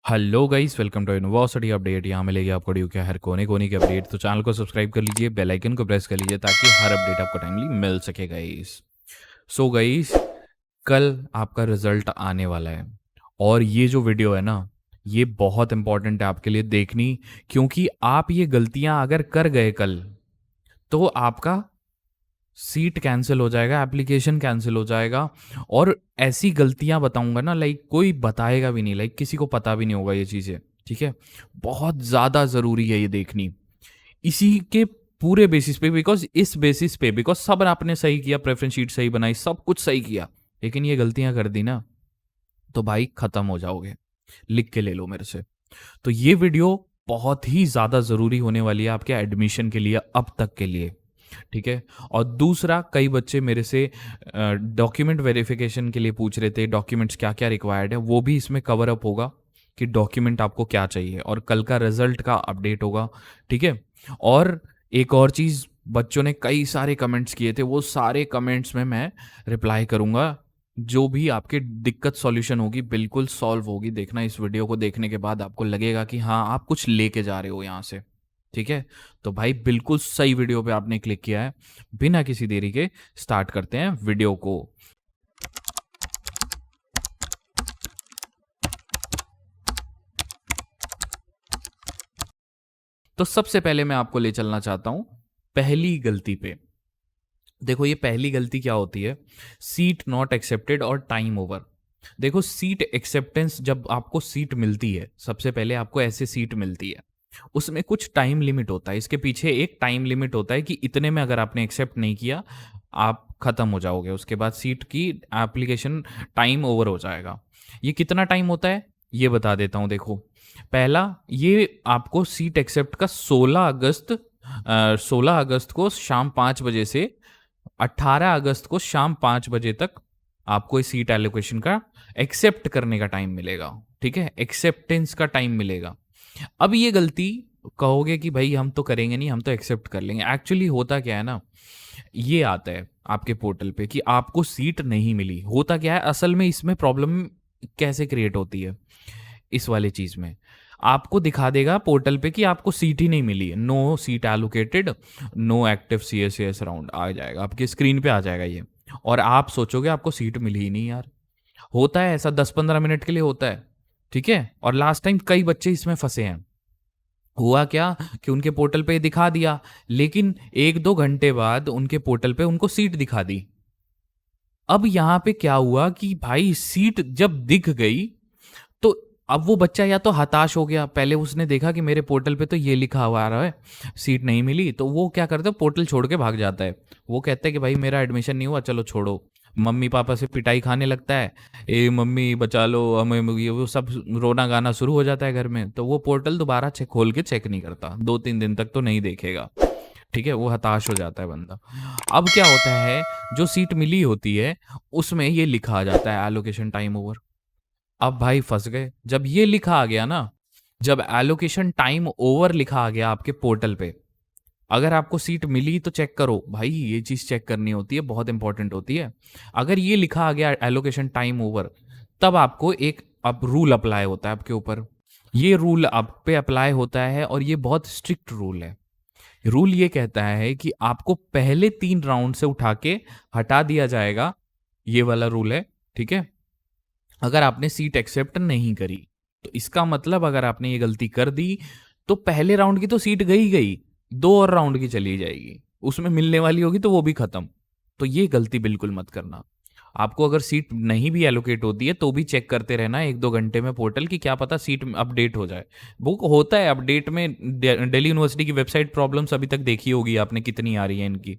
Hello guys, welcome to university update. यहाँ मिलेगी आपको ड्यू के हर कोने कोने की अपडेट। तो चैनल को सब्सक्राइब कर लीजिए, बेल आइकन को प्रेस कर लीजिए ताकि हर अपडेट आपको टाइमली मिल सके गाइस। सो गाइस, कल आपका रिजल्ट आने वाला है और ये जो वीडियो है ना, ये बहुत इंपॉर्टेंट है आपके लिए देखनी, क्योंकि आप ये गलतियां अगर कर गए कल तो आपका सीट कैंसिल हो जाएगा, एप्लीकेशन कैंसिल हो जाएगा। और ऐसी गलतियां बताऊंगा ना, लाइक कोई बताएगा भी नहीं, लाइक किसी को पता भी नहीं होगा ये चीज़ें। ठीक है, बहुत ज़्यादा ज़रूरी है ये देखनी इसी के पूरे बेसिस पे, बिकॉज इस बेसिस पे, बिकॉज सब आपने सही किया, प्रेफरेंस शीट सही बनाई, सब कुछ सही किया, लेकिन ये गलतियां कर दी ना तो भाई खत्म हो जाओगे। लिख के ले लो मेरे से। तो ये वीडियो बहुत ही ज़्यादा ज़रूरी होने वाली है आपके एडमिशन के लिए, अब तक के लिए। ठीक है। और दूसरा, कई बच्चे मेरे से डॉक्यूमेंट वेरिफिकेशन के लिए पूछ रहे थे, डॉक्यूमेंट्स क्या क्या रिक्वायर्ड है, वो भी इसमें कवर अप होगा कि डॉक्यूमेंट आपको क्या चाहिए, और कल का रिजल्ट का अपडेट होगा। ठीक है। और एक और चीज़, बच्चों ने कई सारे कमेंट्स किए थे, वो सारे कमेंट्स में मैं रिप्लाई करूंगा। जो भी आपकी दिक्कत सॉल्यूशन होगी बिल्कुल सॉल्व होगी। देखना, इस वीडियो को देखने के बाद आपको लगेगा कि हाँ, आप कुछ लेके जा रहे हो यहाँ से। ठीक है। तो भाई बिल्कुल सही वीडियो पे आपने क्लिक किया है। बिना किसी देरी के स्टार्ट करते हैं वीडियो को। तो सबसे पहले मैं आपको ले चलना चाहता हूं पहली गलती पे। देखो, ये पहली गलती क्या होती है, सीट नॉट एक्सेप्टेड और टाइम ओवर। देखो, सीट एक्सेप्टेंस, जब आपको सीट मिलती है, सबसे पहले आपको ऐसे सीट मिलती है, उसमें कुछ टाइम लिमिट होता है। इसके पीछे एक टाइम लिमिट होता है कि इतने में अगर आपने एक्सेप्ट नहीं किया, आप खत्म हो जाओगे, उसके बाद सीट की एप्लीकेशन टाइम ओवर हो जाएगा। ये कितना टाइम होता है ये बता देता हूं। देखो, पहला, ये आपको सीट एक्सेप्ट का 16 अगस्त को शाम 5 बजे से 18 अगस्त को शाम 5 बजे तक आपको इस सीट एलोकेशन का एक्सेप्ट करने का टाइम मिलेगा। ठीक है, एक्सेप्टेंस का टाइम मिलेगा। अब ये गलती, कहोगे कि भाई हम तो करेंगे नहीं, हम तो एक्सेप्ट कर लेंगे। एक्चुअली होता क्या है ना, ये आता है आपके पोर्टल पे कि आपको सीट नहीं मिली। होता क्या है असल में, इसमें प्रॉब्लम कैसे क्रिएट होती है, इस वाले चीज में आपको दिखा देगा पोर्टल पे कि आपको सीट ही नहीं मिली, no seat allocated, no active CSCS round आ जाएगा, आपकी स्क्रीन पे आ जाएगा ये। और आप सोचोगे आपको सीट मिली ही नहीं यार। होता है ऐसा, 10-15 मिनट के लिए होता है। ठीक है। और लास्ट टाइम कई बच्चे इसमें फंसे हैं। हुआ क्या कि उनके पोर्टल पे दिखा दिया, लेकिन 1-2 घंटे बाद उनके पोर्टल पे उनको सीट दिखा दी। अब यहां पे क्या हुआ कि भाई सीट जब दिख गई, तो अब वो बच्चा या तो हताश हो गया, पहले उसने देखा कि मेरे पोर्टल पे तो ये लिखा हुआ आ रहा है सीट नहीं मिली, तो वो क्या करता है, पोर्टल छोड़ के भाग जाता है। वो कहता है कि भाई मेरा एडमिशन नहीं हुआ, चलो छोड़ो। मम्मी पापा से पिटाई खाने लगता है, ए मम्मी बचा लो हमें, ये वो सब रोना गाना शुरू हो जाता है घर में। तो वो पोर्टल दोबारा चेक खोल के चेक नहीं करता, 2-3 दिन तक तो नहीं देखेगा। ठीक है, वो हताश हो जाता है बंदा। अब क्या होता है, जो सीट मिली होती है उसमें ये लिखा आ जाता है एलोकेशन टाइम ओवर। अब भाई फंस गए, जब ये लिखा आ गया ना, जब एलोकेशन टाइम ओवर लिखा आ गया आपके पोर्टल पे, अगर आपको सीट मिली तो चेक करो भाई, ये चीज चेक करनी होती है, बहुत इंपॉर्टेंट होती है। अगर ये लिखा आ गया एलोकेशन टाइम ओवर, तब आपको एक अब रूल अप्लाई होता है आपके ऊपर। ये रूल आप पे अप्लाई होता है और ये बहुत स्ट्रिक्ट रूल है। रूल ये कहता है कि आपको पहले 3 राउंड से उठा के हटा दिया जाएगा, ये वाला रूल है। ठीक है। अगर आपने सीट एक्सेप्ट नहीं करी, तो इसका मतलब अगर आपने ये गलती कर दी तो पहले राउंड की तो सीट गई गई, 2 और राउंड की चली जाएगी, उसमें मिलने वाली होगी तो वो भी खत्म। तो ये गलती बिल्कुल मत करना। आपको अगर सीट नहीं भी एलोकेट होती है तो भी चेक करते रहना 1-2 घंटे में पोर्टल की, क्या पता सीट अपडेट हो जाए। वो होता है अपडेट में, दिल्ली यूनिवर्सिटी की वेबसाइट प्रॉब्लम्स अभी तक देखी होगी आपने कितनी आ रही है इनकी,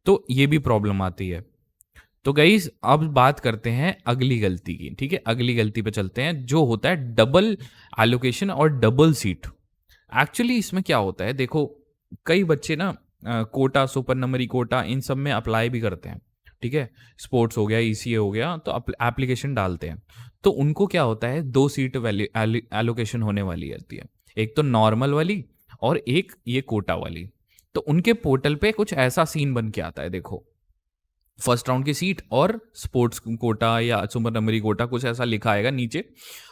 तो ये भी प्रॉब्लम आती है। तो गाइस, अब बात करते हैं अगली गलती की। ठीक है, अगली गलती पे चलते हैं, जो होता है डबल एलोकेशन और डबल सीट। एक्चुअली इसमें क्या होता है, देखो, कई बच्चे ना कोटा, सुपर नंबरी कोटा, इन सब में अप्लाई भी करते हैं। ठीक है, स्पोर्ट्स हो गया, ECA हो गया, तो एप्लीकेशन डालते हैं। तो उनको क्या होता है, 2 सीट वैल्यू एलोकेशन होने वाली रहती है, एक तो नॉर्मल वाली और एक ये कोटा वाली। तो उनके पोर्टल पे कुछ ऐसा सीन बन के आता है, देखो, फर्स्ट राउंड की सीट और स्पोर्ट्स कोटा या सुपर नंबरी कोटा कुछ ऐसा लिखा आएगा नीचे,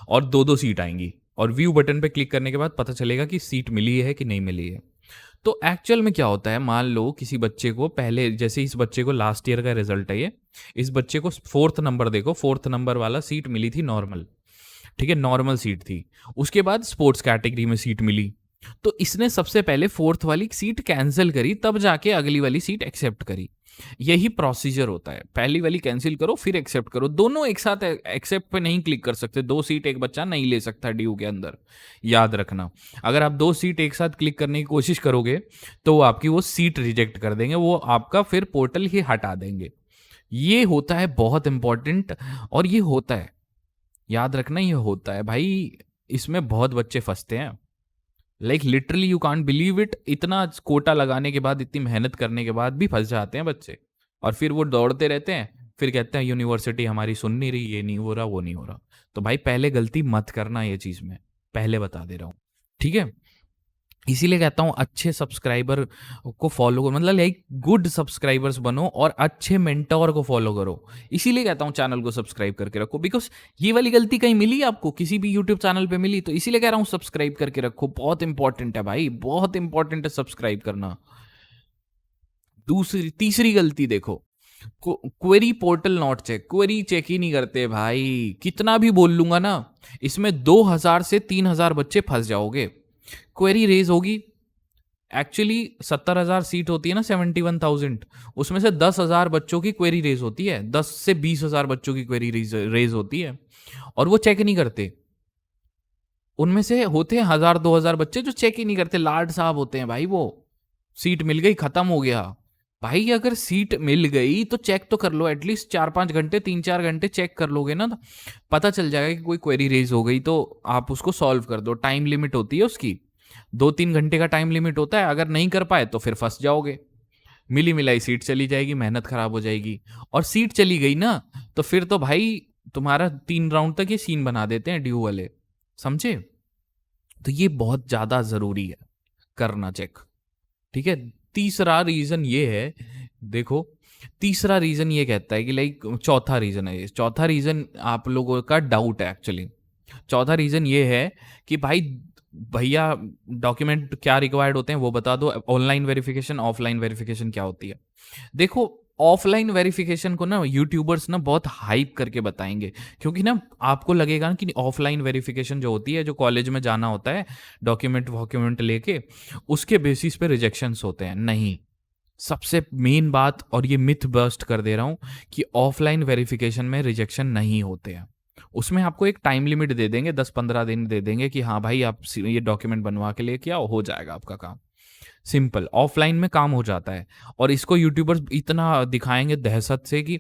और 2-2 सीट आएंगी। और व्यू बटन पे क्लिक करने के बाद पता चलेगा कि सीट मिली है कि नहीं मिली है। तो एक्चुअल में क्या होता है, मान लो किसी बच्चे को पहले, जैसे इस बच्चे को लास्ट ईयर का रिजल्ट है ये, इस बच्चे को 4th नंबर देखो, 4th नंबर वाला सीट मिली थी नॉर्मल, ठीक है, नॉर्मल सीट थी। उसके बाद स्पोर्ट्स कैटेगरी में सीट मिली, तो इसने सबसे पहले 4th वाली सीट कैंसिल करी, तब जाके अगली वाली सीट एक्सेप्ट करी। यही प्रोसीजर होता है, पहली वाली कैंसिल करो फिर एक्सेप्ट करो, दोनों एक साथ एक्सेप्ट पे नहीं क्लिक कर सकते, 2 सीट एक बच्चा नहीं ले सकता ड्यू के अंदर, याद रखना। अगर आप 2 सीट एक साथ क्लिक करने की कोशिश करोगे तो वो आपकी वो सीट रिजेक्ट कर देंगे, वो आपका फिर पोर्टल ही हटा देंगे। ये होता है बहुत इंपॉर्टेंट, और ये होता है, याद रखना, ये होता है भाई। इसमें बहुत बच्चे फंसते हैं, like literally you can't believe it, इतना कोटा लगाने के बाद, इतनी मेहनत करने के बाद भी फंस जाते हैं बच्चे, और फिर वो दौड़ते रहते हैं, फिर कहते हैं यूनिवर्सिटी हमारी सुन नहीं रही, ये नहीं हो रहा, वो नहीं हो रहा। तो भाई पहले गलती मत करना ये चीज़ में, पहले बता दे रहा हूँ, ठीक है। इसीलिए कहता हूँ अच्छे सब्सक्राइबर को फॉलो करो, मतलब लाइक गुड सब्सक्राइबर्स बनो और अच्छे मेंटोर को फॉलो करो। इसीलिए कहता हूँ चैनल को सब्सक्राइब करके रखो, बिकॉज ये वाली गलती कहीं मिली आपको, किसी भी यूट्यूब चैनल पे मिली, तो इसीलिए कह रहा हूँ सब्सक्राइब करके रखो, बहुत इंपॉर्टेंट है भाई, बहुत इंपॉर्टेंट है सब्सक्राइब करना। तीसरी गलती देखो, query portal not check, query check ही नहीं करते भाई, कितना भी बोल लूंगा ना, इसमें 2000 से 3000 बच्चे फंस जाओगे। क्वेरी रेज होगी, एक्चुअली 70,000 सीट होती है ना, 71,000, उसमें से 10,000 बच्चों की क्वेरी रेज होती है, 10 से 20,000 बच्चों की क्वेरी रेज होती है, और वो चेक नहीं करते। उनमें से होते हैं 1,000-2,000 बच्चे जो चेक ही नहीं करते, लाड साहब होते हैं भाई, वो सीट मिल गई खत्म हो गया। भाई अगर सीट मिल गई तो चेक तो कर लो, एटलीस्ट 4-5 घंटे, 3-4 घंटे चेक कर लोगे ना, तो पता चल जाएगा कि कोई क्वेरी रेज हो गई, तो आप उसको सॉल्व कर दो। टाइम लिमिट होती है उसकी, 2-3 घंटे का टाइम लिमिट होता है, अगर नहीं कर पाए तो फिर फंस जाओगे, मिली मिलाई सीट चली जाएगी, मेहनत खराब हो जाएगी। और सीट चली गई ना, तो फिर तो भाई तुम्हारा 3 राउंड तक ये सीन बना देते हैं ड्यू वाले, समझे। तो ये बहुत ज्यादा जरूरी है करना चेक, ठीक है। तीसरा रीजन ये है, देखो तीसरा रीजन ये कहता है कि लाइक, चौथा रीजन है ये, चौथा रीजन आप लोगों का डाउट है एक्चुअली। चौथा रीजन ये है कि भाई भैया डॉक्यूमेंट क्या रिक्वायर्ड होते हैं वो बता दो, ऑनलाइन वेरिफिकेशन ऑफलाइन वेरिफिकेशन क्या होती है। देखो ऑफलाइन वेरिफिकेशन को ना यूट्यूबर्स ना बहुत हाइप करके बताएंगे, क्योंकि ना आपको लगेगा ना कि ऑफलाइन वेरिफिकेशन जो होती है, जो कॉलेज में जाना होता है डॉक्यूमेंट वॉक्यूमेंट लेके, उसके बेसिस पे रिजेक्शंस होते हैं। नहीं, सबसे मेन बात, और ये मिथ बस्ट कर दे रहा हूं, कि ऑफलाइन वेरिफिकेशन में रिजेक्शन नहीं होते हैं। उसमें आपको एक टाइम लिमिट दे देंगे, 10-15 दिन दे देंगे कि हाँ भाई आप ये डॉक्यूमेंट बनवा के लेके आओ, हो जाएगा आपका काम, सिंपल। ऑफलाइन में काम हो जाता है, और इसको यूट्यूबर्स इतना दिखाएंगे दहशत से कि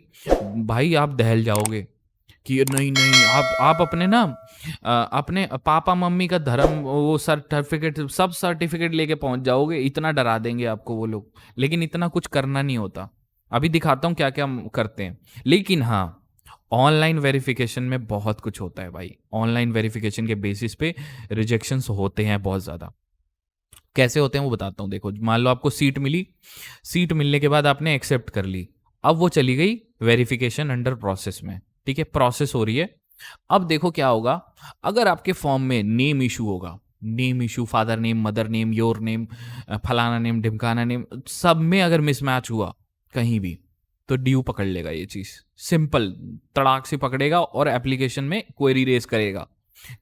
भाई आप दहल जाओगे कि नहीं नहीं, आप अपने ना अपने पापा मम्मी का धर्म, वो सर्टिफिकेट, सब सर्टिफिकेट लेके पहुंच जाओगे, इतना डरा देंगे आपको वो लोग। लेकिन इतना कुछ करना नहीं होता, अभी दिखाता हूँ क्या क्या करते हैं। लेकिन हाँ, ऑनलाइन वेरिफिकेशन में बहुत कुछ होता है भाई, ऑनलाइन वेरिफिकेशन के बेसिस पे रिजेक्शंस होते हैं बहुत ज़्यादा। कैसे होते हैं वो बताता हूँ। देखो मान लो आपको सीट मिली, सीट मिलने के बाद आपने एक्सेप्ट कर ली, अब वो चली गई वेरिफिकेशन अंडर प्रोसेस में, ठीक है, प्रोसेस हो रही है। अब देखो क्या होगा, अगर आपके फॉर्म में नेम इशू होगा, name issue, father name, mother name, your name, फलाना नेम, ढिमकाना नेम, सब में अगर मिसमैच हुआ कहीं भी, तो ड्यू पकड़ लेगा ये चीज़, सिंपल तड़ाक से पकड़ेगा, और एप्लीकेशन में क्वेरी रेज करेगा,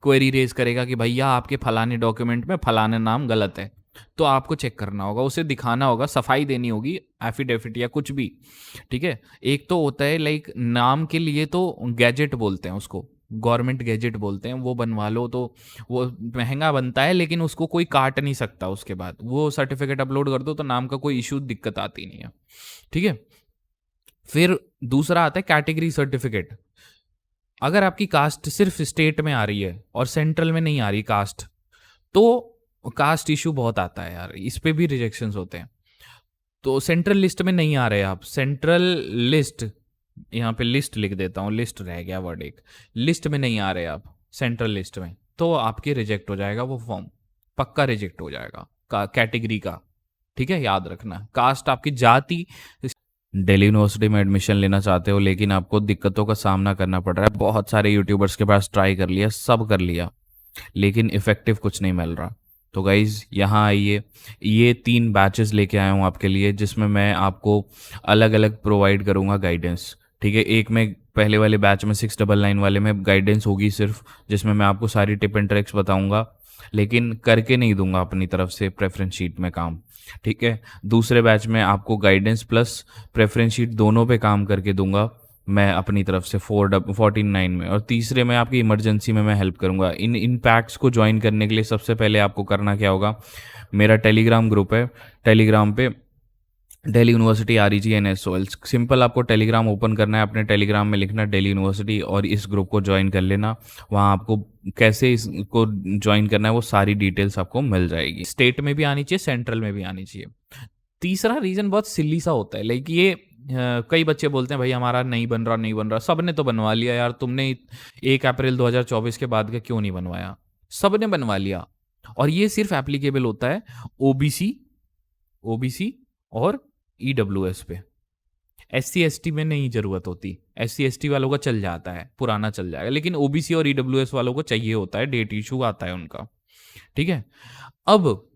क्वेरी रेज करेगा कि भैया आपके फलाने डॉक्यूमेंट में फलाने नाम गलत है। तो आपको चेक करना होगा, उसे दिखाना होगा, सफाई देनी होगी, एफिडेविट या कुछ भी, ठीक है। एक तो होता है लाइक नाम के लिए तो गैजेट बोलते हैं उसको, गवर्नमेंट गैजेट बोलते हैं, वो बनवा लो, तो वो महंगा बनता है, लेकिन उसको कोई काट नहीं सकता, उसके बाद वो सर्टिफिकेट अपलोड कर दो तो नाम का कोई इशू, दिक्कत आती नहीं है, ठीक है। फिर दूसरा आता है कैटेगरी सर्टिफिकेट। अगर आपकी कास्ट सिर्फ स्टेट में आ रही है और सेंट्रल में नहीं आ रही कास्ट, तो कास्ट इशू बहुत आता है यार, इस पे भी रिजेक्शंस होते हैं। तो सेंट्रल लिस्ट में नहीं आ रहे आप, सेंट्रल लिस्ट, यहाँ पे लिस्ट लिख देता हूँ, लिस्ट रह गया वर्ड एक, लिस्ट में नहीं आ रहे आप सेंट्रल लिस्ट में, तो आपके रिजेक्ट हो जाएगा वो फॉर्म, पक्का रिजेक्ट हो जाएगा कैटेगरी का, ठीक है, याद रखना। कास्ट आपकी जाति, दिल्ली यूनिवर्सिटी में एडमिशन लेना चाहते हो लेकिन आपको दिक्कतों का सामना करना पड़ रहा है, बहुत सारे यूट्यूबर्स के पास ट्राई कर लिया, सब कर लिया, लेकिन इफ़ेक्टिव कुछ नहीं मिल रहा। तो गाइज़ यहाँ आइए, ये 3 बैचेज़ लेके आया हूँ आपके लिए, जिसमें मैं आपको अलग-अलग प्रोवाइड करूँगा गाइडेंस, ठीक है? एक में पहले वाले बैच में 699 वाले में गाइडेंस होगी सिर्फ़, जिसमें मैं आपको सारी टिप एंड ट्रिक्स बताऊँगा, लेकिन करके नहीं दूँगा अपनी तरफ से प्रेफ़रेंस शीट में काम, ठीक है? दूसरे बैच में आपको गाइडेंस प्लस प्रेफ़रेंस शीट दोनों पे काम करके दूँगा मैं अपनी तरफ से 49 में, और तीसरे में आपकी इमरजेंसी में मैं हेल्प करूँगा। इन पैक्स को ज्वाइन करने के लिए सबसे पहले आपको करना क्या होगा, मेरा टेलीग्राम ग्रुप है, टेलीग्राम पे दिल्ली यूनिवर्सिटी REGNSOL, सिंपल आपको टेलीग्राम ओपन करना है, अपने टेलीग्राम में लिखना दिल्ली यूनिवर्सिटी और इस ग्रुप को ज्वाइन कर लेना। वहाँ आपको कैसे इसको ज्वाइन करना है वो सारी डिटेल्स आपको मिल जाएगी। स्टेट में भी आनी चाहिए, सेंट्रल में भी आनी चाहिए। तीसरा रीज़न बहुत सिली सा होता है, लाइक ये कई बच्चे बोलते हैं भाई हमारा नहीं बन रहा, नहीं बन रहा। सबने तो बनवा लिया यार, तुमने 1 अप्रैल 2024 के बाद का क्यों नहीं बनवाया? सबने बनवा लिया। और ये सिर्फ एप्लीकेबल होता है ओबीसी ओबीसी और ईडब्ल्यूएस पे। SC ST में नहीं ज़रूरत होती। SC ST वालों का चल जाता है, पुराना चल जाएगा, लेकिन ओबीसी और ईडब्ल्यूएस वालों को चाहिए होता है, डेट इशू आता है उनका, ठीक है? अब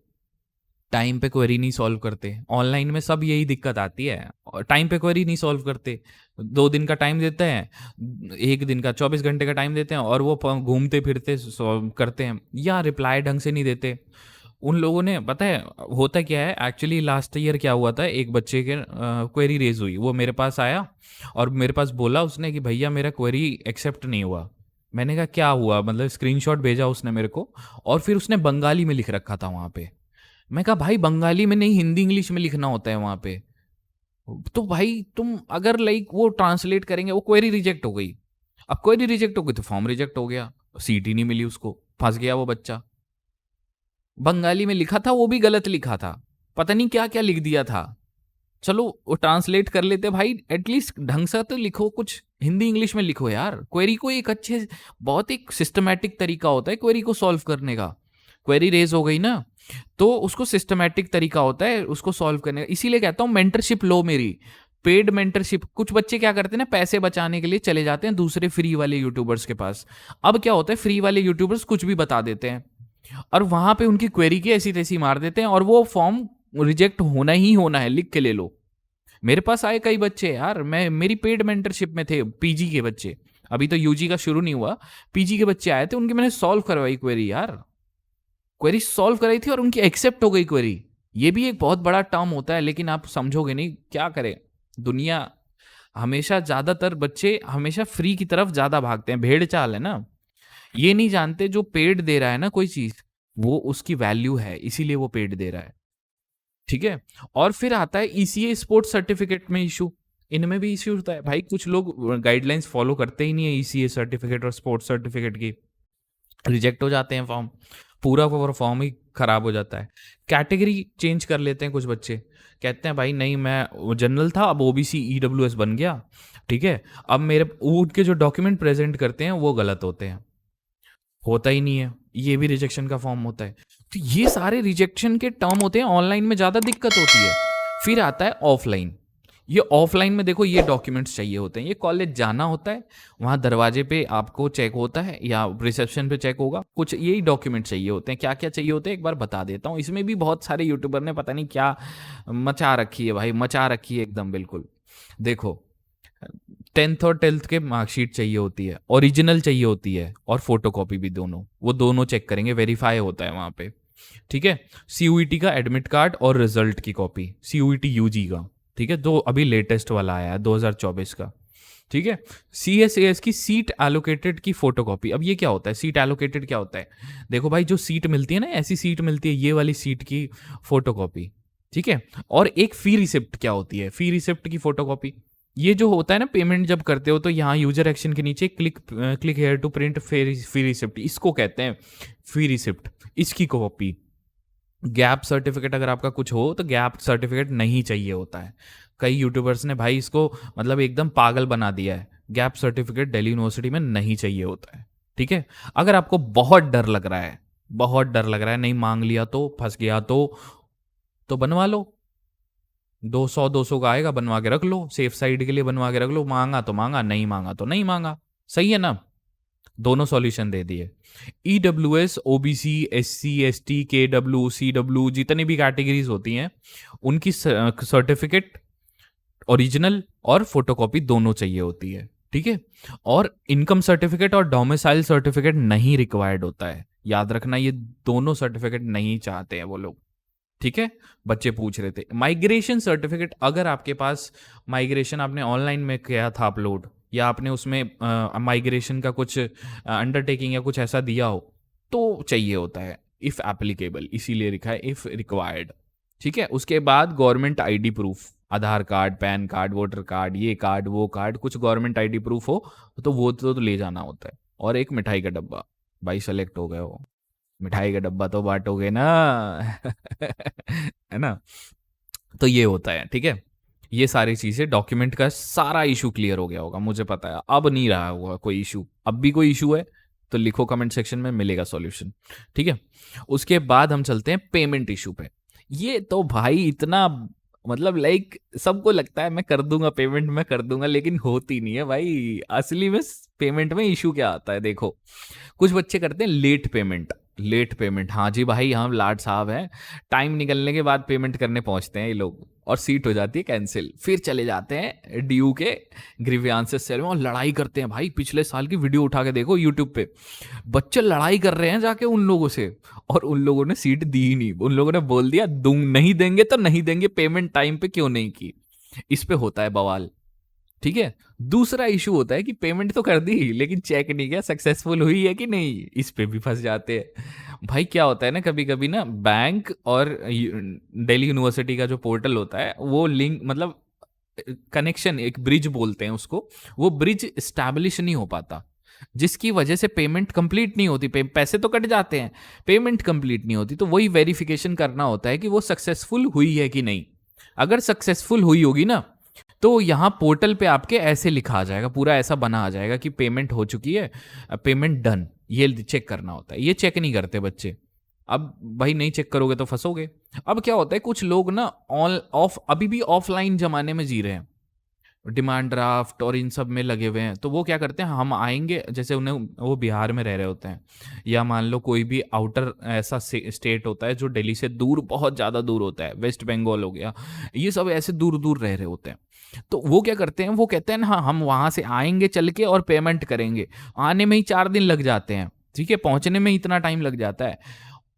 टाइम पे क्वेरी नहीं सॉल्व करते, ऑनलाइन में सब यही दिक्कत आती है, और टाइम पे क्वेरी नहीं सॉल्व करते। 2 दिन का टाइम देते हैं, 1 दिन का 24 घंटे का टाइम देते हैं, और वो घूमते फिरते सॉल्व करते हैं या रिप्लाई ढंग से नहीं देते। उन लोगों ने, पता है होता क्या है एक्चुअली, लास्ट ईयर क्या हुआ था, एक बच्चे के क्वेरी रेज हुई, वो मेरे पास आया और मेरे पास बोला उसने कि भैया मेरा क्वेरी एक्सेप्ट नहीं हुआ। मैंने कहा क्या हुआ, मतलब स्क्रीनशॉट भेजा उसने मेरे को, और फिर उसने बंगाली में लिख रखा था वहाँ पे। मैं कहा भाई बंगाली में नहीं, हिंदी इंग्लिश में लिखना होता है वहाँ पे। तो भाई तुम अगर लाइक वो ट्रांसलेट करेंगे, वो क्वेरी रिजेक्ट हो गई। अब क्वेरी रिजेक्ट हो गई तो फॉर्म रिजेक्ट हो गया, सीट ही नहीं मिली उसको, फंस गया वो बच्चा। बंगाली में लिखा था, वो भी गलत लिखा था, पता नहीं क्या क्या लिख दिया था। चलो वो ट्रांसलेट कर लेते भाई, एटलीस्ट ढंग से तो लिखो, कुछ हिंदी इंग्लिश में लिखो यार। क्वेरी को एक अच्छे, बहुत एक सिस्टमैटिक तरीका होता है क्वेरी को सॉल्व करने का। क्वेरी रेज हो गई ना, तो उसको सिस्टमैटिक तरीका होता है उसको सॉल्व करने का। इसीलिए कहता हूँ मेंटरशिप लो मेरी, पेड मेंटरशिप। कुछ बच्चे क्या करते हैं ना, पैसे बचाने के लिए चले जाते हैं दूसरे फ्री वाले यूट्यूबर्स के पास। अब क्या होता है, फ्री वाले यूट्यूबर्स कुछ भी बता देते हैं और वहां पे उनकी क्वेरी की ऐसी तैसी मार देते हैं, और वो फॉर्म रिजेक्ट होना ही होना है, लिख के ले लो। मेरे पास आए कई बच्चे यार, मैं मेरी पेड मेंटरशिप में थे, पीजी के बच्चे, अभी तो यूजी का शुरू नहीं हुआ, पीजी के बच्चे आए थे, उनकी मैंने सॉल्व करवाई क्वेरी यार, क्वेरी सॉल्व कराई थी और उनकी एक्सेप्ट हो गई क्वेरी। ये भी एक बहुत बड़ा टर्म होता है, लेकिन आप समझोगे नहीं, क्या करें दुनिया। हमेशा ज्यादातर बच्चे हमेशा फ्री की तरफ ज्यादा भागते हैं, भेड़ चाल है ना। ये नहीं जानते जो पेड दे रहा है ना कोई चीज, वो उसकी वैल्यू है, इसीलिए वो पेड दे रहा है, ठीक है? और फिर आता है ECA स्पोर्ट्स सर्टिफिकेट में इशू, इनमें भी इश्यू होता है भाई। कुछ लोग गाइडलाइंस फॉलो करते ही नहीं है ECA सर्टिफिकेट और स्पोर्ट्स सर्टिफिकेट की, रिजेक्ट हो जाते हैं फॉर्म, पूरा का पूरा फॉर्म ही खराब हो जाता है। कैटेगरी चेंज कर लेते हैं कुछ बच्चे, कहते हैं भाई नहीं मैं जनरल था, अब OBC EWS बन गया, ठीक है? अब मेरे उनके जो डॉक्यूमेंट प्रेजेंट करते हैं वो गलत होते हैं, होता ही नहीं है, ये भी रिजेक्शन का फॉर्म होता है। तो ये सारे रिजेक्शन के टर्म होते हैं, ऑनलाइन में ज़्यादा दिक्कत होती है। फिर आता है ऑफलाइन। ये ऑफलाइन में देखो, ये डॉक्यूमेंट्स चाहिए होते हैं, ये कॉलेज जाना होता है, वहाँ दरवाजे पे आपको चेक होता है या रिसेप्शन पे चेक होगा, कुछ यही डॉक्यूमेंट चाहिए होते हैं। क्या क्या चाहिए होते हैं एक बार बता देता हूँ, इसमें भी बहुत सारे यूट्यूबर ने पता नहीं क्या मचा रखी है भाई, मचा रखी है एकदम बिल्कुल। देखो 10th और 12th के मार्कशीट चाहिए होती है, ओरिजिनल चाहिए होती है, और फोटोकॉपी भी, दोनों, वो दोनों चेक करेंगे, वेरीफाई होता है वहाँ पे, ठीक है? CUET का एडमिट कार्ड और रिजल्ट की कॉपी, CUET UG का, ठीक है? दो अभी लेटेस्ट वाला आया है 2024 का, ठीक है? CSAS की सीट एलोकेटेड की फोटोकॉपी। अब ये क्या होता है, सीट एलोकेटेड क्या होता है? देखो भाई, जो सीट मिलती है ना, ऐसी सीट मिलती है, ये वाली सीट की फोटोकॉपी, ठीक है? और एक फी रिसिप्ट क्या होती है, फी रिसिप्ट की फोटोकॉपी। ये जो होता है ना, पेमेंट जब करते हो तो यहाँ यूजर एक्शन के नीचे click here to print fee receipt, इसको कहते हैं फी रिसिप्ट, इसकी कॉपी। गैप सर्टिफिकेट अगर आपका कुछ हो तो गैप सर्टिफिकेट नहीं चाहिए होता है। कई यूट्यूबर्स ने भाई इसको मतलब एकदम पागल बना दिया है, गैप सर्टिफिकेट दिल्ली यूनिवर्सिटी में नहीं चाहिए होता है, ठीक है? अगर आपको बहुत डर लग रहा है, बहुत डर लग रहा है, नहीं मांग लिया तो, फंस गया तो बनवा लो, 200 का आएगा, बनवा के रख लो, सेफ साइड के लिए बनवा के रख लो, मांगा तो मांगा, नहीं मांगा तो नहीं मांगा, सही है ना? दोनों सॉल्यूशन दे दिए। EWS, OBC, SC, ST, KW, CW जितनी भी कैटेगरीज होती हैं उनकी सर्टिफिकेट ओरिजिनल और फोटोकॉपी दोनों चाहिए होती है, ठीक है। और इनकम सर्टिफिकेट और डोमिसाइल सर्टिफिकेट नहीं रिक्वायर्ड होता है, याद रखना, ये दोनों सर्टिफिकेट नहीं चाहते हैं वो लोग, ठीक है। बच्चे पूछ रहे थे माइग्रेशन सर्टिफिकेट, अगर आपके पास माइग्रेशन आपने ऑनलाइन में किया था अपलोड, या आपने उसमें माइग्रेशन का कुछ अंडरटेकिंग या कुछ ऐसा दिया हो, तो चाहिए होता है इफ एप्लीकेबल, इसीलिए लिखा है इफ रिक्वायर्ड, ठीक है। उसके बाद government ID proof, Aadhaar card, PAN card, voter card, ये कार्ड वो कार्ड, कुछ गवर्नमेंट आईडी प्रूफ हो तो वो तो ले जाना होता है। और एक मिठाई का डब्बा, भाई सेलेक्ट हो गए हो, मिठाई का डब्बा तो बांटोगे ना है ना। तो ये होता है, ठीक है। ये सारी चीजें, डॉक्यूमेंट का सारा इशू क्लियर हो गया होगा, मुझे पता है। अब नहीं रहा होगा कोई इशू, अब भी कोई इशू है तो लिखो कमेंट सेक्शन में, मिलेगा सॉल्यूशन, ठीक है। उसके बाद हम चलते हैं पेमेंट इशू पे। ये तो भाई इतना, मतलब लाइक सबको लगता है मैं कर दूंगा पेमेंट, मैं कर दूंगा, लेकिन होती नहीं है भाई। असली में पेमेंट में इशू क्या आता है, देखो कुछ बच्चे करते हैं लेट पेमेंट। लेट पेमेंट, हाँ जी भाई, हम लाड साहब हैं, टाइम निकलने के बाद पेमेंट करने पहुंचते हैं ये लोग, और सीट हो जाती है कैंसिल, फिर चले जाते हैं ड्यू के ग्रीवियांसेस सेल में और लड़ाई करते हैं। भाई पिछले साल की वीडियो उठा के देखो यूट्यूब पे, बच्चे लड़ाई कर रहे हैं जाके उन लोगों से, और उन लोगों ने सीट दी ही नहीं। उन लोगों ने बोल दिया नहीं देंगे तो नहीं देंगे, पेमेंट टाइम पे क्यों नहीं की। इस पे होता है बवाल, ठीक है। दूसरा इशू होता है कि पेमेंट तो कर दी लेकिन चेक नहीं किया सक्सेसफुल हुई है कि नहीं, इस पे भी फंस जाते हैं। भाई क्या होता है ना, कभी कभी ना बैंक और दिल्ली यूनिवर्सिटी का जो पोर्टल होता है वो लिंक, मतलब कनेक्शन, एक ब्रिज बोलते हैं उसको, वो ब्रिज स्टैब्लिश नहीं हो पाता, जिसकी वजह से पेमेंट कंप्लीट नहीं होती। पैसे तो कट जाते हैं, पेमेंट कंप्लीट नहीं होती। तो वही वेरिफिकेशन करना होता है कि वो सक्सेसफुल हुई है कि नहीं। अगर सक्सेसफुल हुई होगी ना, तो यहाँ पोर्टल पे आपके ऐसे लिखा आ जाएगा, पूरा ऐसा बना आ जाएगा कि पेमेंट हो चुकी है, पेमेंट डन, ये चेक करना होता है। ये चेक नहीं करते बच्चे। अब भाई नहीं चेक करोगे तो फंसोगे। अब क्या होता है, कुछ लोग ना ऑन ऑफ, अभी भी ऑफलाइन जमाने में जी रहे हैं, डिमांड ड्राफ्ट और इन सब में लगे हुए हैं। तो वो क्या करते हैं, हम आएंगे, जैसे उन्हें, वो बिहार में रह रहे होते हैं, या मान लो कोई भी आउटर ऐसा स्टेट होता है जो दिल्ली से दूर, बहुत ज़्यादा दूर होता है, वेस्ट बंगाल हो गया, ये सब ऐसे दूर दूर रह रहे होते हैं। तो वो क्या करते हैं, वो कहते हैं हाँ हम वहाँ से आएंगे चल के और पेमेंट करेंगे। आने में ही 4 दिन लग जाते हैं, ठीक है, पहुँचने में इतना टाइम लग जाता है,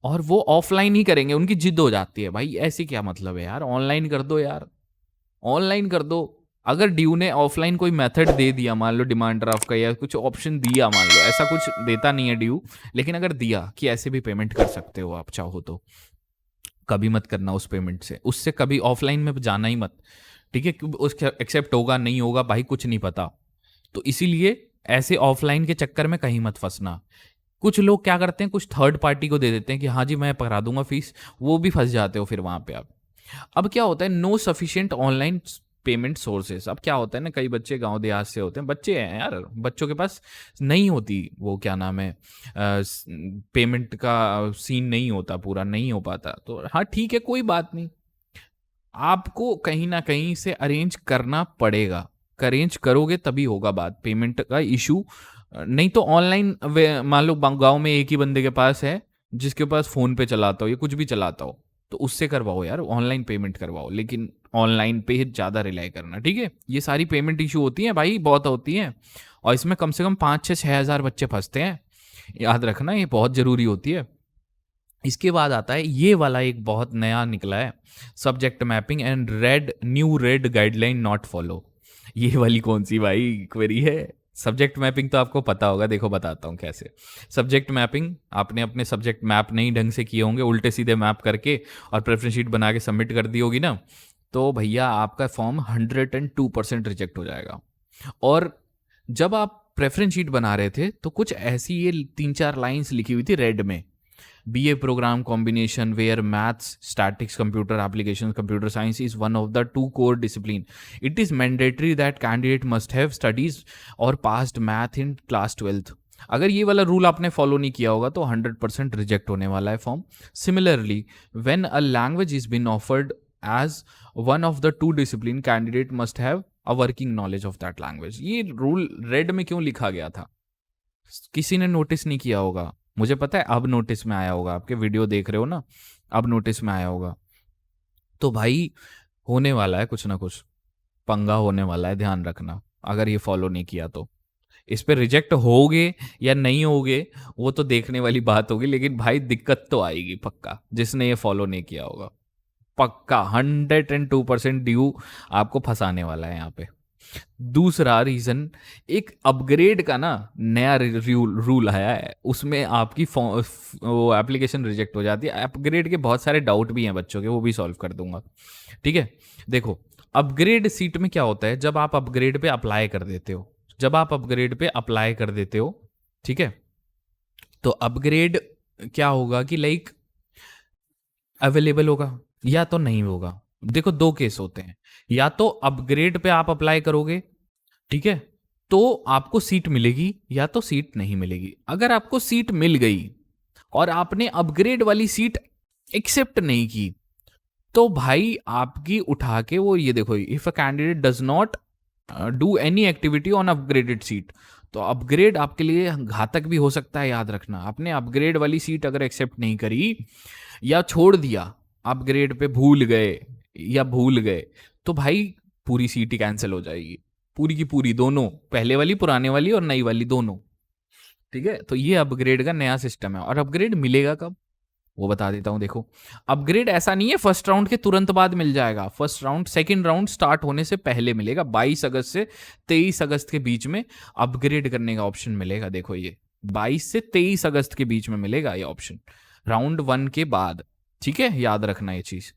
और वो ऑफलाइन ही करेंगे। उनकी जिद हो जाती है, भाई ऐसे क्या मतलब है यार, ऑनलाइन कर दो यार, ऑनलाइन कर दो। अगर ड्यू ने ऑफलाइन कोई मेथड दे दिया, मान लो डिमांड ड्राफ्ट का या कुछ ऑप्शन दिया, मान लो ऐसा कुछ देता नहीं है ड्यू, लेकिन अगर दिया कि ऐसे भी पेमेंट कर सकते हो आप चाहो तो, कभी मत करना उस पेमेंट से, उससे कभी ऑफलाइन में जाना ही मत, ठीक है। उसके एक्सेप्ट होगा नहीं होगा भाई कुछ नहीं पता। तो इसीलिए ऐसे ऑफलाइन के चक्कर में कहीं मत फंसना। कुछ लोग क्या करते हैं, कुछ थर्ड पार्टी को दे देते हैं कि हाँ जी मैं करा दूंगा फीस, वो भी फंस जाते हो फिर वहां पे आप। अब क्या होता है, no sufficient online payment sources. अब क्या होता है ना, कई बच्चे गांव देहात से होते हैं, बच्चे हैं यार, बच्चों के पास नहीं होती वो क्या नाम है, पेमेंट का सीन नहीं होता, पूरा नहीं हो पाता। तो हाँ ठीक है, कोई बात नहीं, आपको कहीं ना कहीं से अरेंज करना पड़ेगा, अरेंज करोगे तभी होगा बात, पेमेंट का इशू। नहीं तो ऑनलाइन, मान लो गांव में एक ही बंदे के पास है जिसके पास फोन पे चलाता हो या कुछ भी चलाता हो, तो उससे करवाओ यार, ऑनलाइन पेमेंट करवाओ, लेकिन ऑनलाइन पे ज़्यादा रिलाई करना, ठीक है। ये सारी पेमेंट इशू होती हैं भाई, बहुत होती हैं, और इसमें कम से कम 5-6 हज़ार बच्चे फंसते हैं, याद रखना, ये बहुत ज़रूरी होती है। इसके बाद आता है ये वाला, एक बहुत नया निकला है, subject mapping and new red guideline not follow. ये वाली कौन सी भाई क्वेरी है। सब्जेक्ट मैपिंग तो आपको पता होगा, देखो बताता हूँ कैसे। सब्जेक्ट मैपिंग, आपने अपने सब्जेक्ट मैप नहीं ढंग से किए होंगे, उल्टे सीधे मैप करके और प्रेफरेंस शीट बना के सबमिट कर दी होगी ना, तो भैया आपका फॉर्म 102% रिजेक्ट हो जाएगा। और जब आप प्रेफरेंस शीट बना रहे थे तो कुछ ऐसी ये 3-4 लाइन्स लिखी हुई थी रेड में, BA program combination where maths, statics, computer applications, computer science is one of the 2 core discipline. It is mandatory that candidate must have studies or passed math in class 12th. अगर ये वाला rule आपने follow नहीं किया होगा तो 100% reject होने वाला है form. Similarly when a language is been offered as one of the 2 discipline, candidate must have a working knowledge of that language. ये रूल रेड में क्यों लिखा गया था, किसी ने नोटिस नहीं किया होगा, मुझे पता है अब नोटिस में आया होगा, आपके वीडियो देख रहे हो ना, अब नोटिस में आया होगा। तो भाई होने वाला है कुछ ना कुछ, पंगा होने वाला है, ध्यान रखना अगर ये फॉलो नहीं किया तो। इस पे रिजेक्ट होगे या नहीं होगे वो तो देखने वाली बात होगी, लेकिन भाई दिक्कत तो आएगी पक्का, जिसने ये फॉलो नहीं किया होगा। पक्का 102% ड्यू आपको फंसाने वाला है यहाँ पे। दूसरा रीजन, एक अपग्रेड का ना नया रूल रूल आया है, उसमें आपकी वो एप्लीकेशन रिजेक्ट हो जाती है। अपग्रेड के बहुत सारे डाउट भी हैं बच्चों के, वो भी सॉल्व कर दूंगा। ठीक है, देखो अपग्रेड सीट में क्या होता है, जब आप अपग्रेड पे अप्लाई कर देते हो, जब आप अपग्रेड पे अप्लाई कर देते हो, ठीक है, तो अपग्रेड क्या होगा कि लाइक अवेलेबल होगा या तो नहीं होगा। देखो दो केस होते हैं, या तो अपग्रेड पे आप अप्लाई करोगे, ठीक है, तो आपको सीट मिलेगी या तो सीट नहीं मिलेगी। अगर आपको सीट मिल गई और आपने अपग्रेड वाली सीट एक्सेप्ट नहीं की, तो भाई आपकी उठा के वो ये देखो, if a candidate does not do any activity on upgraded seat, तो अपग्रेड आपके लिए घातक भी हो सकता है, याद रखना। आपने अपग्रेड वाली सीट अगर एक्सेप्ट नहीं करी या छोड़ दिया, अपग्रेड पे भूल गए या भूल गए, तो भाई पूरी सीट ही कैंसिल हो जाएगी, पूरी की पूरी, दोनों, पहले वाली, पुराने वाली और नई वाली दोनों। ठीक है, तो ये अपग्रेड का नया सिस्टम है। और अपग्रेड मिलेगा कब, वो बता देता हूं। देखो अपग्रेड ऐसा नहीं है फर्स्ट राउंड के तुरंत बाद मिल जाएगा, first round second round start होने से पहले मिलेगा। 22 अगस्त से 23 अगस्त के बीच में अपग्रेड करने का ऑप्शन मिलेगा। देखो ये 22 से 23 अगस्त के बीच में मिलेगा ये ऑप्शन, राउंड 1 के बाद। ठीक है, याद रखना ये चीज।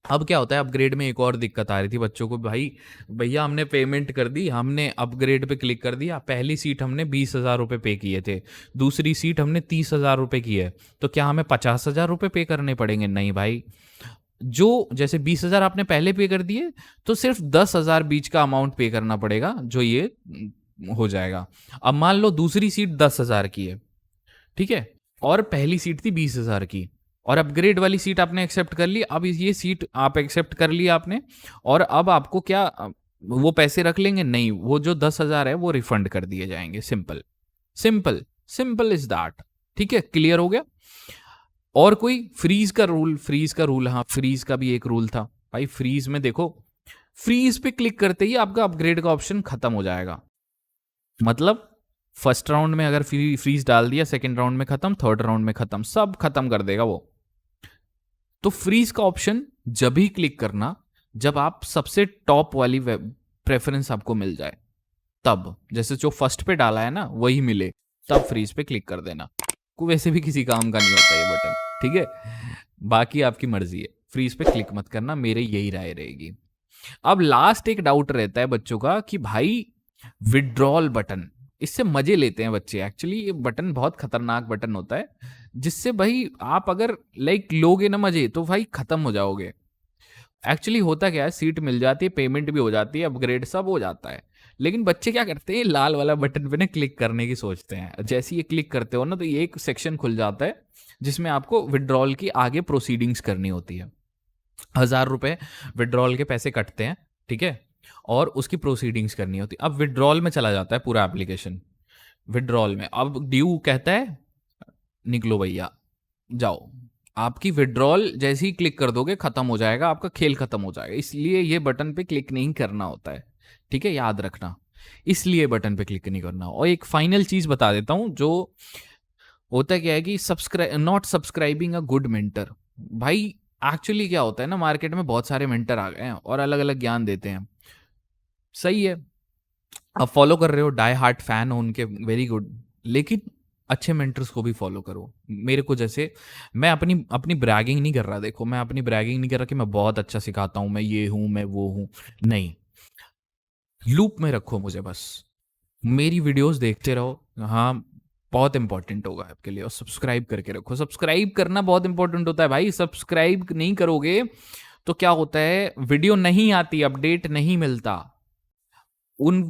अब क्या होता है, अपग्रेड में एक और दिक्कत आ रही थी बच्चों को, भाई भैया हमने पेमेंट कर दी, हमने अपग्रेड पे क्लिक कर दिया, पहली सीट हमने 20,000 रुपये पे किए थे, दूसरी सीट हमने 30,000 रुपये की है, तो क्या हमें 50,000 रुपये पे करने पड़ेंगे? नहीं भाई, जो जैसे 20,000 आपने पहले पे कर दिए, तो सिर्फ 10,000 बीच का अमाउंट पे करना पड़ेगा, जो ये हो जाएगा। अब मान लो दूसरी सीट 10,000 की है, ठीक है, और पहली सीट थी 20,000 की, और अपग्रेड वाली सीट आपने एक्सेप्ट कर ली। अब ये सीट आप एक्सेप्ट कर लिया आपने, और अब आपको क्या वो पैसे रख लेंगे? नहीं, वो जो 10,000 है वो रिफंड कर दिए जाएंगे। Simple simple simple is that. ठीक है, क्लियर हो गया। और कोई फ्रीज का रूल, फ्रीज का रूल, हाँ फ्रीज का भी एक रूल था भाई। फ्रीज में देखो, फ्रीज पे क्लिक करते ही आपका अपग्रेड का ऑप्शन खत्म हो जाएगा। मतलब फर्स्ट राउंड में अगर फ्रीज डाल दिया, सेकंड राउंड में खत्म, थर्ड राउंड में खत्म, सब खत्म कर देगा वो। तो फ्रीज का ऑप्शन जब ही क्लिक करना जब आप सबसे टॉप वाली प्रेफरेंस आपको मिल जाए, तब, जैसे जो फर्स्ट पे डाला है ना वही मिले, तब फ्रीज पे क्लिक कर देना। को वैसे भी किसी काम का नहीं होता ये बटन, ठीक है, बाकी आपकी मर्जी है। फ्रीज पे क्लिक मत करना, मेरे यही राय रहेगी। अब लास्ट एक डाउट रहता है बच्चों का कि भाई विड्रॉल बटन, इससे मजे लेते हैं बच्चे। एक्चुअली ये बटन बहुत खतरनाक बटन होता है, जिससे भाई आप अगर लाइक लोगे ना मजे, तो भाई खत्म हो जाओगे। एक्चुअली होता क्या है, सीट मिल जाती है, पेमेंट भी हो जाती है, अपग्रेड सब हो जाता है, लेकिन बच्चे क्या करते हैं, लाल वाला बटन पे ना क्लिक करने की सोचते हैं। जैसे ये क्लिक करते हो ना, तो ये एक सेक्शन खुल जाता है जिसमें आपको विड्रॉल की आगे प्रोसीडिंग्स करनी होती है। 1,000 रुपए विड्रॉल के पैसे कटते हैं, ठीक है, और उसकी प्रोसीडिंग्स करनी होती है। अब विड्रॉल में चला जाता है पूरा एप्लीकेशन, विड्रॉल में अब ड्यू कहता है निकलो भैया जाओ। आपकी विड्रॉल जैसे ही क्लिक कर दोगे खत्म हो जाएगा, आपका खेल खत्म हो जाएगा। इसलिए ये बटन पे क्लिक नहीं करना होता है, ठीक है, याद रखना, इसलिए बटन पे क्लिक नहीं करना। और एक फाइनल चीज बता देता हूं, जो होता क्या है कि not subscribing a good mentor. भाई एक्चुअली क्या होता है ना, मार्केट में बहुत सारे मेंटर आ गए हैं और अलग अलग ज्ञान देते हैं, सही है, आप फॉलो कर रहे हो, डाई हार्ट फैन हो उनके, वेरी गुड, लेकिन अच्छे मेंटर्स को भी फॉलो करो। मेरे को जैसे, मैं अपनी अपनी ब्रैगिंग नहीं कर रहा, देखो मैं अपनी ब्रैगिंग नहीं कर रहा कि मैं बहुत अच्छा सिखाता हूं, मैं ये हूं, मैं वो हूं, नहीं, लूप में रखो मुझे बस, मेरी वीडियोस देखते रहो, हाँ बहुत इंपॉर्टेंट होगा आपके लिए। और सब्सक्राइब करके रखो, सब्सक्राइब करना बहुत इंपॉर्टेंट होता है भाई। सब्सक्राइब नहीं करोगे तो क्या होता है, वीडियो नहीं आती, अपडेट नहीं मिलता, उन,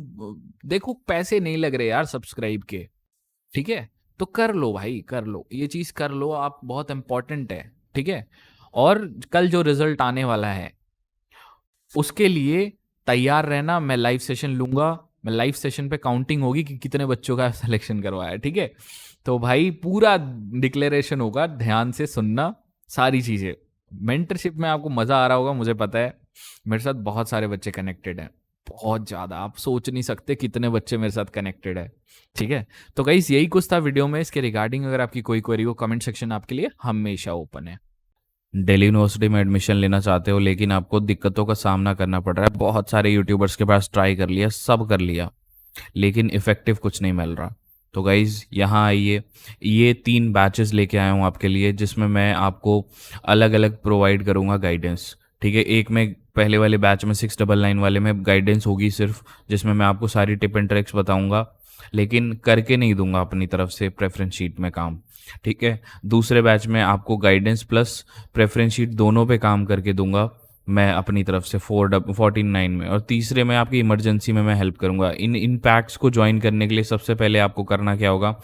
देखो पैसे नहीं लग रहे यार सब्सक्राइब के, ठीक है, तो कर लो भाई, कर लो ये चीज, कर लो आप, बहुत इंपॉर्टेंट है, ठीक है। और कल जो रिजल्ट आने वाला है उसके लिए तैयार रहना, मैं लाइव सेशन लूंगा, मैं लाइव सेशन पे काउंटिंग होगी कि कितने बच्चों का सिलेक्शन करवाया है, ठीक है। तो भाई पूरा डिक्लेरेशन होगा, ध्यान से सुनना सारी चीज़ें। मेंटरशिप में आपको मज़ा आ रहा होगा, मुझे पता है। मेरे साथ बहुत सारे बच्चे कनेक्टेड हैं, बहुत ज़्यादा, आप सोच नहीं सकते कितने बच्चे मेरे साथ कनेक्टेड है, ठीक है। तो गाइस यही कुछ था वीडियो में। इसके रिगार्डिंग अगर आपकी कोई क्वेरी हो, कमेंट सेक्शन आपके लिए हमेशा ओपन है। दिल्ली यूनिवर्सिटी में एडमिशन लेना चाहते हो लेकिन आपको दिक्कतों का सामना करना पड़ रहा है, बहुत सारे यूट्यूबर्स के पास ट्राई कर लिया, सब कर लिया, लेकिन इफ़ेक्टिव कुछ नहीं मिल रहा, तो गाइज़ यहाँ आइए। ये 3 बैचेस लेके आया हूँ आपके लिए, जिसमें मैं आपको अलग अलग प्रोवाइड करूँगा गाइडेंस, ठीक है। एक में पहले वाले बैच में 699 वाले में गाइडेंस होगी सिर्फ, जिसमें मैं आपको सारी टिप एंड ट्रिक्स बताऊँगा, लेकिन करके नहीं दूंगा अपनी तरफ से प्रेफरेंस शीट में काम, ठीक है। दूसरे बैच में आपको गाइडेंस प्लस प्रेफरेंस शीट दोनों पे काम करके दूंगा मैं अपनी तरफ से 49 में, और तीसरे में आपकी इमरजेंसी में मैं हेल्प करूंगा। इन पैक्स को ज्वाइन करने के लिए सबसे पहले आपको करना क्या होगा,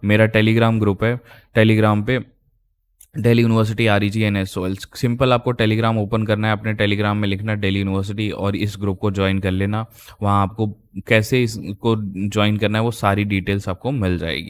मेरा टेलीग्राम ग्रुप है, टेलीग्राम पे दिल्ली यूनिवर्सिटी REGNSOL, सिंपल आपको टेलीग्राम ओपन करना है, अपने टेलीग्राम में लिखना दिल्ली यूनिवर्सिटी और इस ग्रुप को ज्वाइन कर लेना। वहाँ आपको कैसे इसको ज्वाइन करना है वो सारी डिटेल्स आपको मिल जाएगी।